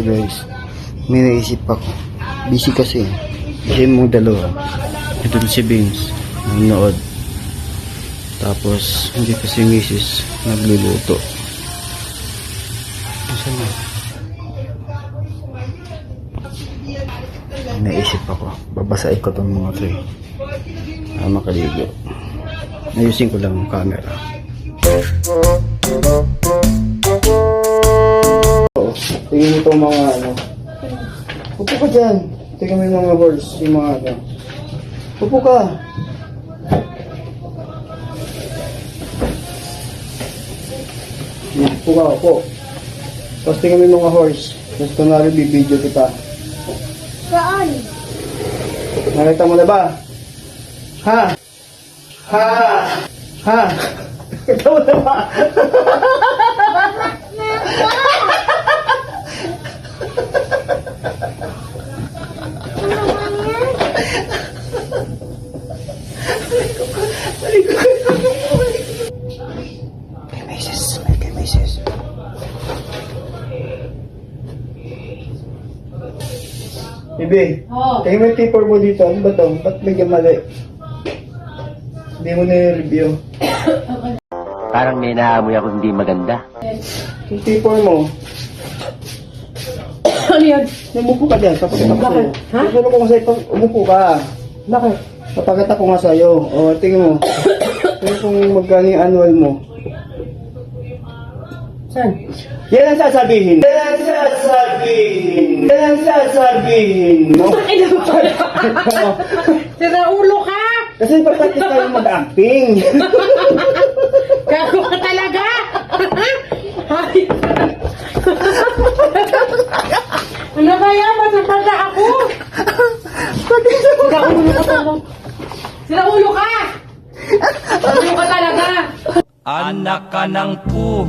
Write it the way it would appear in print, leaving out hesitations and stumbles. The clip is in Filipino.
So guys, may naisip ako. Busy kasi. Busy mong dalawa. Ito si Vince. Nanonood. Tapos, hindi pa si Mrs. nagluluto. Saan na? Naisip ako. Babasahin ko itong mga tray. Makaligo. Ayusin ko lang yung camera. Tingin mo itong mga ano. Upo ka dyan. Tingin mo yung mga horse. Yung mga ano. Upo ka. Upo ka, upo. Tapos tingin mo yung mga horse. Tapos kunwari bibidyo kita. Saan? Nakita mo na ba? Ha? Ha? Ha? Nakita mo na ba? Kay Mrs. Kay Mrs. Bibi, tingin mo yung paper mo dito. Ano ba ito? Ba't bigyan mali? Hindi mo na-review. Parang may naamoy ako hindi maganda. Yung paper mo. Ano yan? Umupo ka dyan. Papakita ko sa'yo. Ha? Gusto ko sa'yo. Umupo ka. Bakit? Papakita ko nga sa'yo. O, tingin mo. Tingin kung magkano yung annual mo. Saan? Yan ang sasabihin. Yan ang sasabihin. Yan ang sasabihin. No? Ay, sira ulo ka! Kasi papractice tayo mag-acting. Gago ka talaga! Ay. Ano ba yan? Matapanda ako! Sira ulo ka talaga! Sira ulo ka! Gago ka talaga! Anak ka ng pu.